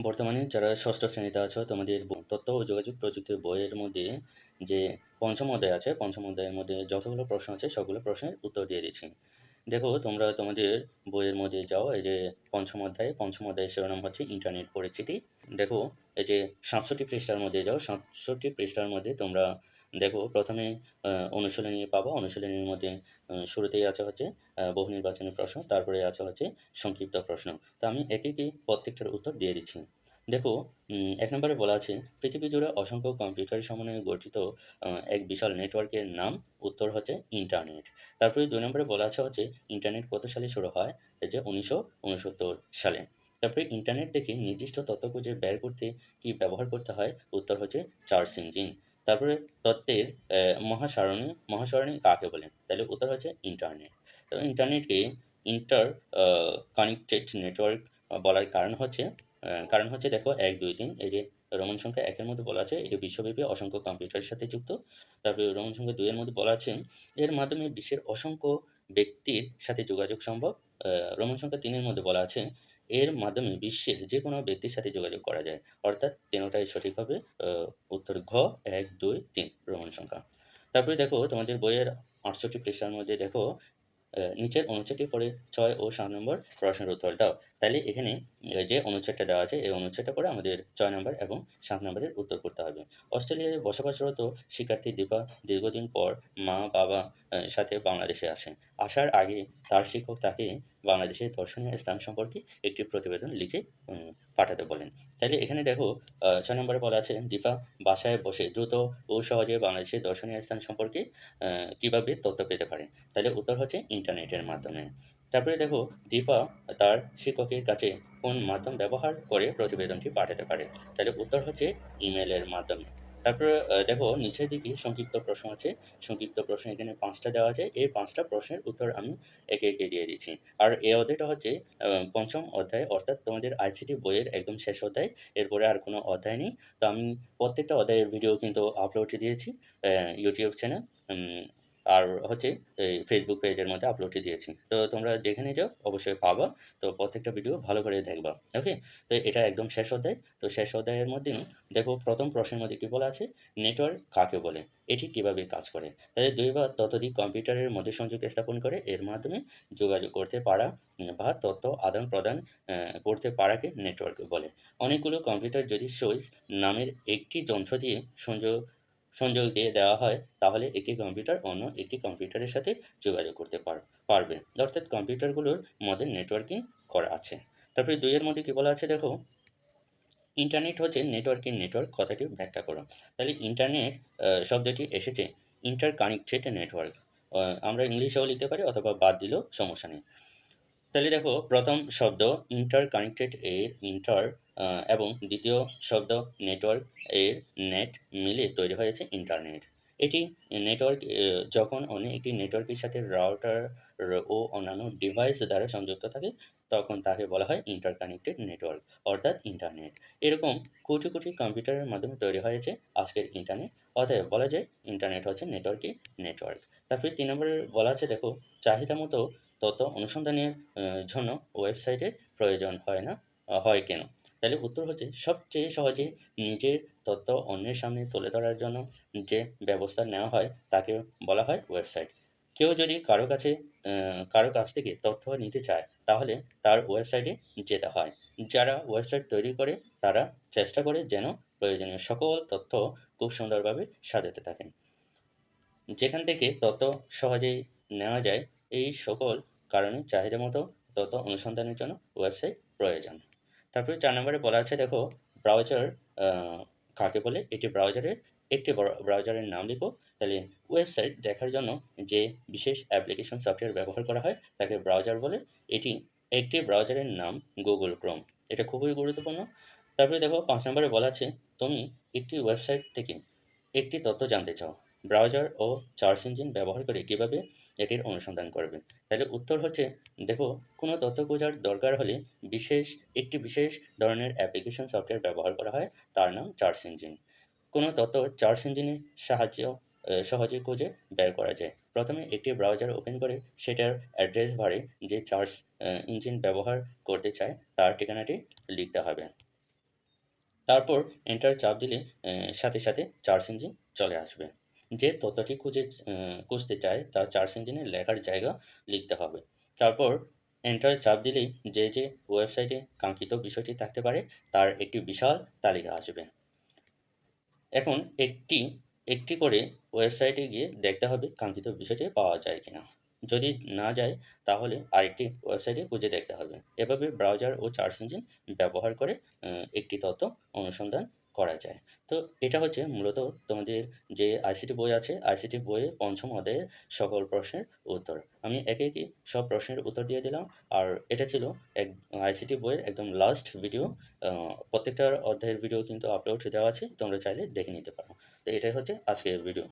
বর্তমানে যারা ষষ্ঠ শ্রেণীতে আছো তোমাদের তথ্য ও যোগাযোগ প্রযুক্তি বইয়ের মধ্যে যে পঞ্চম অধ্যায় আছে, পঞ্চম অধ্যায়ের মধ্যে যতগুলো প্রশ্ন আছে সবগুলো প্রশ্নের উত্তর দিয়ে দিচ্ছি। দেখো তোমরা তোমাদের বইয়ের মধ্যে যাও, এই যে পঞ্চম অধ্যায়ের শিরোনাম হচ্ছে ইন্টারনেট পরিচিতি। দেখো এই যে ৬৭ পৃষ্ঠার মধ্যে যাও, ৬৭ পৃষ্ঠার মধ্যে তোমরা দেখো প্রথমে অনুশীলনী পাবা। অনুশীলনীর মধ্যে শুরুতেই আছে হচ্ছে বহু নির্বাচনী প্রশ্ন, তারপরে আছে হচ্ছে সংক্ষিপ্ত প্রশ্ন। তো আমি একে একে প্রত্যেকটার উত্তর দিয়ে দিচ্ছি। দেখো ১ নম্বরে বলা আছে, পৃথিবী জুড়ে অসংখ্য কম্পিউটার সমন্বয়ে গঠিত এক বিশাল নেটওয়ার্কের নাম। উত্তর হচ্ছে ইন্টারনেট। তারপরে ২ নম্বরে বলা আছে হচ্ছে ইন্টারনেট কত সালে শুরু হয়? এই যে ১৯৬৯ সালে। তারপরে ইন্টারনেট থেকে নির্দিষ্ট তথ্য খুঁজে বের করতে কি ব্যবহার করতে হয়? উত্তর হচ্ছে সার্চ ইঞ্জিন। তারপরে তথ্যের মহাসারণী কাকে বলে? তাহলে উত্তর হচ্ছে ইন্টারনেট। তো ইন্টারনেটকে ইন্টার আ কানেক্টেড নেটওয়ার্ক বলার কারণ হচ্ছে দেখো ১, ২, ৩ এই যে রোমান সংখ্যা ১ এর মধ্যে বলা আছে এটি বিশ্বব্যাপী অসংখ্য কম্পিউটারের সাথে যুক্ত। তারপরে রোমান সংখ্যা ২ এর মধ্যে বলা আছে এর মাধ্যমে বিশ্বের অসংখ্য ব্যক্তির সাথে যোগাযোগ সম্ভব। আ রোমান সংখ্যা ৩ এর মধ্যে বলা আছে এর মাধ্যমে বিশ্বের যেকোনো ব্যক্তির সাথে যোগাযোগ করা যায়। অর্থাৎ ৩ টাই সঠিক হবে। আ উত্তর ঘ ১, ২, ৩ রোমান সংখ্যা। তারপরে দেখো তোমাদের বইয়ের ৬৮ পৃষ্ঠার মধ্যে দেখো নিচের অনুচ্ছেদটি পড়ে ৬ ও ৭ নম্বর প্রশ্নের উত্তর দাও। তাইলে এখানে যে অনুচ্ছেদটা দেওয়া আছে এই অনুচ্ছেদটা পড়ে আমাদের ৬ নম্বর এবং ৭ নম্বরের উত্তর করতে হবে। অস্ট্রেলিয়ায় বসবাসরত শিক্ষার্থী দীপা দীর্ঘদিন পর মা-বাবা সাথে বাংলাদেশে আসেন। আসার আগে তার শিক্ষক তাকে বাংলাদেশের দর্শনীয় স্থান সম্পর্কে একটি প্রতিবেদন লিখে উম পাঠাতে বলেন। তাইলে এখানে দেখো ৬ নম্বরে বলা আছে দীপা বাসায় বসে দ্রুত ও সহজে বাংলাদেশের দর্শনীয় স্থান সম্পর্কে কিভাবে তথ্য পেতে পারে? তাহলে উত্তর হচ্ছে ইন্টারনেটের মাধ্যমে। তারপরে দেখো দীপা তার শিক্ষকের কাছে কোন মাধ্যম ব্যবহার করে প্রতিবেদনটি পাঠাতে পারে? তাহলে উত্তর হচ্ছে ইমেইলের মাধ্যমে। তারপরে দেখো নিচের দিকে সংক্ষিপ্ত প্রশ্ন আছে। সংক্ষিপ্ত প্রশ্ন এখানে ৫ টা দেওয়া আছে। এই ৫ টা প্রশ্নের উত্তর আমি একে, একে দিয়ে দিচ্ছি। আর এই অধ্যায়টা হচ্ছে পঞ্চম অধ্যায়, অর্থাৎ তোমাদের আইসিটি বইয়ের একদম শেষ অধ্যায়। এরপরে আর কোনো অধ্যায় নেই। তো আমি প্রত্যেকটা অধ্যায়ের ভিডিও কিন্তু আপলোড দিয়েছি YouTube চ্যানেল। উম আর হচ্ছে এই Facebook পেজের মধ্যে আপলোডটি দিয়েছি। তো তোমরা যেখানেই যাও অবশ্যই পাবা। তো প্রত্যেকটা ভিডিও ভালো করে দেখবা। ওকে? তো এটা একদম শেষ অধ্যায়। তো শেষ অধ্যায়ের মধ্যে দেখো ১ম প্রশ্নের মধ্যে কি বলা আছে? নেটওয়ার্ক কাকে বলে? এটি কিভাবে কাজ করে? তাহলে ২ বা ততোধিক কম্পিউটারের মধ্যে সংযোগ স্থাপন করে এর মাধ্যমে যোগাযোগ করতে পারা বা তথ্য আদান-প্রদান করতে পারাকে নেটওয়ার্ক বলে। অনেকগুলো কম্পিউটার যদি সুইচ নামের একটি যন্ত্র দিয়ে সংযোগ দিয়ে দেওয়া হয় তাহলে একটি কম্পিউটার অন্য একটি কম্পিউটারের সাথে যোগাযোগ করতে পারবে। অর্থাৎ কম্পিউটারগুলোর মধ্যে নেটওয়ার্কিং করা আছে। তারপরে ২ এর মধ্যে কি বলা আছে দেখো, ইন্টারনেট হচ্ছে নেটওয়ার্কের নেটওয়ার্ক কথাটি ব্যাখ্যা করো। তাহলে ইন্টারনেট শব্দটি এসেছে ইন্টার কানেক্টেড নেটওয়ার্ক। আমরা ইংলিশেও লিখতে পারি অথবা বাদ দিলেও সমস্যা নেই। তাহলে দেখো ১ম শব্দ ইন্টারকানেক্টেড এর ইন্টার এবং দ্বিতীয় শব্দ নেটওয়ার্ক এর নেট মিলে তৈরি হয়েছে ইন্টারনেট। এটি নেটওয়ার্ক যখন অন্য একটি নেটওয়ার্কের সাথে রাউটার ও অন্যান্য ডিভাইস দ্বারা সংযুক্ত থাকে তখন তাকে বলা হয় ইন্টারকানেক্টেড নেটওয়ার্ক অর্থাৎ ইন্টারনেট। এরকম কোটি, কোটি কম্পিউটারের মাধ্যমে তৈরি হয়েছে আজকের ইন্টারনেট। অতএব বলা যায় ইন্টারনেট হচ্ছে নেটওয়ার্কের নেটওয়ার্ক। তারপরে ৩ নম্বরে বলা আছে দেখো চাহিদা মতো তথ্য অনুসন্ধানের জন্য ওয়েবসাইটের প্রয়োজন হয় না হয় কেন? তাহলে উত্তর হচ্ছে সবচেয়ে সহজে নিজের তথ্য অন্যের সামনে তুলে ধরার জন্য যে ব্যবস্থা নেওয়া হয় তাকে বলা হয় ওয়েবসাইট। কেউ যদি কারো কাছ থেকে তথ্য নিতে চায় তাহলে তার ওয়েবসাইটে যেতে হয়। যারা ওয়েবসাইট তৈরি করে তারা চেষ্টা করে যেন প্রয়োজনীয় সকল তথ্য খুব সুন্দরভাবে সাজাতে থাকেন। যেখান থেকে তথ্য সহজেই নেওয়া যায় এই সকল কারণে চাহিদামতো তথ্য অনুসন্ধানের জন্য ওয়েবসাইট প্রয়োজন। তারপরে ৪ নম্বরে বলা আছে দেখো ব্রাউজার আ কাকে বলে? এটি ব্রাউজারের একটি ব্রাউজারের নাম লিখো। তাহলে ওয়েবসাইট দেখার জন্য যে বিশেষ অ্যাপ্লিকেশন সফটওয়্যার ব্যবহার করা হয় তাকে ব্রাউজার বলে। এটি একটি ব্রাউজারের নাম Google Chrome। এটা খুবই গুরুত্বপূর্ণ। তারপরে দেখো ৫ নম্বরে বলা আছে তুমি একটি ওয়েবসাইট থেকে একটি তথ্য জানতে চাও। ব্রাউজার ও সার্চ ইঞ্জিন ব্যবহার করে কিভাবে এটির অনুসন্ধান করবে? তাহলে উত্তর হচ্ছে দেখো কোনো তথ্য খোঁজার দরকার হলে বিশেষ ধরনের অ্যাপ্লিকেশন সফটওয়্যার ব্যবহার করা হয় তার নাম সার্চ ইঞ্জিন। কোনো তথ্য সার্চ ইঞ্জিনের সাহায্যেও সহজে খুঁজে বের করা যায়। প্রথমে একটি ব্রাউজার ওপেন করে সেটার অ্যাড্রেস বারে যে সার্চ ইঞ্জিন ব্যবহার করতে চায় তার ঠিকানাটি লিখতে হবে। তারপর এন্টার চাপ দিলে সাথে সাথে সার্চ ইঞ্জিন চলে আসবে। যে তথ্যটি খুঁজতে চায় তার সার্চ ইঞ্জিনে লেখার জায়গা লিখতে হবে। তারপর এন্টার চাপ দিলেই যে ওয়েবসাইটে কাঙ্ক্ষিত বিষয়টি থাকতে পারে তার একটি বিশাল তালিকা আসবে। এখন একটি করে ওয়েবসাইটে গিয়ে দেখতে হবে কাঙ্ক্ষিত বিষয়টি পাওয়া যায় কিনা। যদি না যায় তাহলে আরেকটি ওয়েবসাইটে খুঁজে দেখতে হবে। এভাবে ব্রাউজার ও সার্চ ইঞ্জিন ব্যবহার করে একটি তথ্য অনুসন্ধান করা যায়। তো এটা হচ্ছে মূলত তোমাদের যে আইসিটি বই আছে, আইসিটি বইয়ে ৫ম অধ্যায়ের সকল প্রশ্নের উত্তর। আমি একে, একে সব প্রশ্নের উত্তর দিয়ে দিলাম। আর এটা ছিল এক আইসিটি বইয়ের একদম লাস্ট ভিডিও। প্রত্যেকটা অধ্যায়ের ভিডিও কিন্তু আপলোড দেওয়া আছে। তোমরা চাইলে দেখে নিতে পারো। তো এটাই হচ্ছে আজকের ভিডিও।